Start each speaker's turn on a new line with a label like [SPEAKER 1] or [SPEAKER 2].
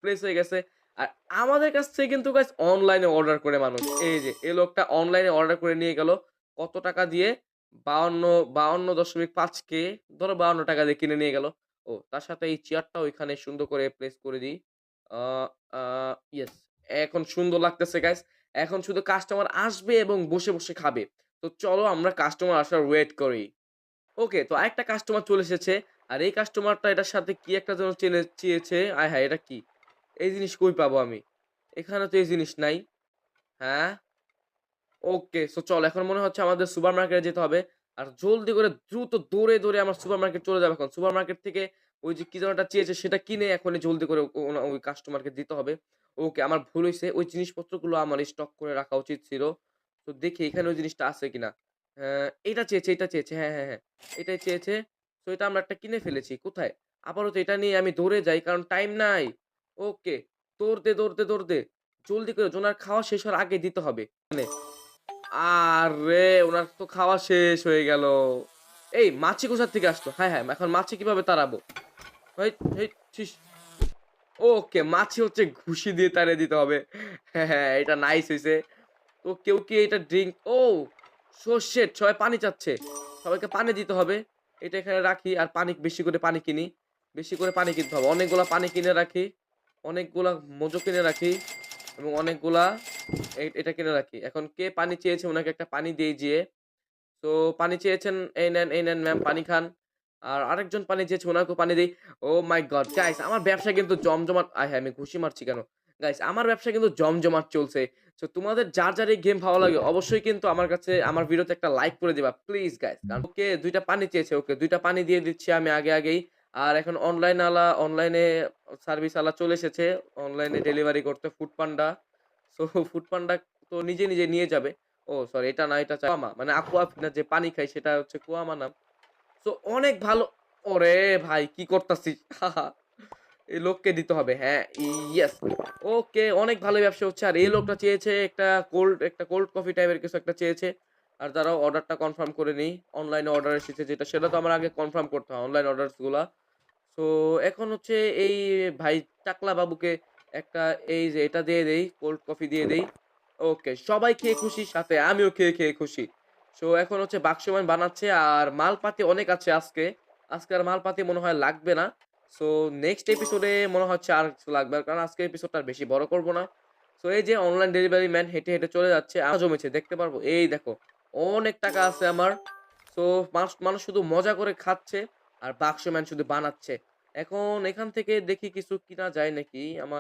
[SPEAKER 1] Place হয়ে গেছে। আর আমাদের কাছ থেকে কিন্তু গাইস অনলাইনে অর্ডার করে মানুষ। এই যে এই লোকটা অনলাইনে অর্ডার করে নিয়ে গেল। কত টাকা দিয়ে? 52.5 কে ধরো ৳52 দিয়ে কিনে নিয়ে গেল। ও তার সাথে এই চেয়ারটাও এখানে সুন্দর করে প্লেস করে দিই। আ আ ইয়েস। এখন সুন্দর লাগতেছে গাইস। এখন শুধু কাস্টমার আসবে এবং বসে খাবে। তো চলো আমরা কাস্টমার আসার ওয়েট করি। ওকে, তো আরেকটা কাস্টমার চলে এসেছে। আর এই কাস্টমারটা এটার সাথে কি একটা যেন চেয়েছে। আয় হায়! এটা কি? এই জিনিস কই পাবো আমি? এখানে তো এই জিনিস নাই। হ্যাঁ? ওকে। সো চল এখন মনে হচ্ছে আমাদের সুপারমার্কেটে যেতে হবে। আর জলদি করে দ্রুত দৌড়ে আমরা সুপারমার্কেট চলে যাবো এখন। সুপারমার্কেট থেকে ওই যে কি যেন একটা চেয়েছে সেটা কিনে এখনই জলদি করে ওই কাস্টমারকে দিতে হবে। ওকে, আমার ভুল হইছে। ওই জিনিসপত্রগুলো আমার স্টক করে রাখা উচিত ছিল। তো দেখি এখানে ওই জিনিসটা আছে কিনা। এটা চেয়েছে। হ্যাঁ। এটাই চেয়েছে। তো এটা আমরা একটা কিনে ফেলেছি। কোথায়? আপাতত এটা নিয়ে আমি দৌড়ে যাই কারণ টাইম নাই। ওকে। দৌড় দে। জলদি করে ওনার খাওয়া শেষ হওয়ার আগে দিতে হবে। মানে আরে! উনার তো খাওয়া শেষ হয়ে গেল। এই মাছি কোথা থেকে আসলো? হ্যাঁ, এখন মাছি কিভাবে তাড়াবো? হেইট ছিস! ওকে, মাছি হচ্ছে ঘুষি দিয়ে তাড়িয়ে দিতে হবে। হ্যাঁ, এটা নাইস হইছে। তো কেউ কি এটা ড্রিংক সো শিট! সবাই পানি চাচ্ছে। সবাইকে পানি দিতে হবে। এটা এখানে রাখি আর বেশি করে পানি কিনি। বেশি করে পানি কিনতে হবে। অনেকগুলা পানি কিনে রাখি। অনেকগুলা মোজো কিনে রাখি এবং অনেকগুলা এটা কিনে রাখি। এখন কে পানি চেয়েছে উনাকে একটা পানি দেই যেয়ে। তো পানি চেয়েছেন, এই নেন ম্যাম পানি খান। আর আরেকজন পানি চেয়েছে উনাকেও পানি দেই। ওহ মাই গড! গাইস আমার ব্যবসা কিন্তু জমজমাট আয় হায়! আমি ঘুষি মারছি কেন? গাইস আমার ব্যবসা কিন্তু জমজমাট চলছে। সো তোমাদের যার এই গেম ভালো লাগে অবশ্যই কিন্তু আমার ভিডিওতে একটা লাইক করে দিবা। Please guys. কারণ ওকে ২ টা পানি চেয়েছে। ওকে ২ টা পানি দিয়ে দিচ্ছি আমি আগেই। আর এখন অনলাইনে সার্ভিস আলা চলে এসেছে। অনলাইনে ডেলিভারি করতে ফুডপান্ডা। সো ফুডপান্ডা তো নিজে নিয়ে যাবে। সরি এটা না, এটা কুয়ামা। মানে aquafina যে পানি খাই সেটা হচ্ছে কুয়ামা নাম। সো অনেক ভালো ওরে ভাই কি করতাছি? এই লোককে দিতে হবে। হ্যাঁ, ইয়েস। ওকে অনেক ভালো ব্যবসা হচ্ছে। আর এই লোকটা চেয়েছে একটা কোল্ড কফি টাইপের কিছু একটা চেয়েছে। আর দাঁড়াও অর্ডারটা কনফার্ম করে নেই। অনলাইনে অর্ডার এসেছে যেটা সেটা তো আমার আগে কনফার্ম করতে হয় অনলাইন অর্ডারস গুলা। সো এখন হচ্ছে এই ভাই টাকলা বাবুকে একটা এই যে এটা দিয়ে দেই, কোল্ড কফি দিয়ে দেই। ওকে, সবাই খেয়ে খুশি, সাথে আমিও খেয়ে খুশি। সো এখন হচ্ছে বাক্সমান বানাচ্ছে আর মালপাতি অনেক আছে আজকে। আজকে আর মালপাতি মনে হয় লাগবে না। সো নেক্সট এপিসোডে মনে হচ্ছে আর কিছু লাগবে। কারণ আজকের এপিসোডটা আর বেশি বড় করব না। সো এই যে অনলাইন ডেলিভারি ম্যান হেঁটে চলে যাচ্ছে। জমেছে দেখতে পারবো। এই দেখো, অনেক টাকা আছে আমার। সো মানুষ শুধু মজা করে খাচ্ছে আর বাক্সম্যান শুধু বানাচ্ছে। এখন এখান থেকে দেখি কিছু কিনা যায় নাকি?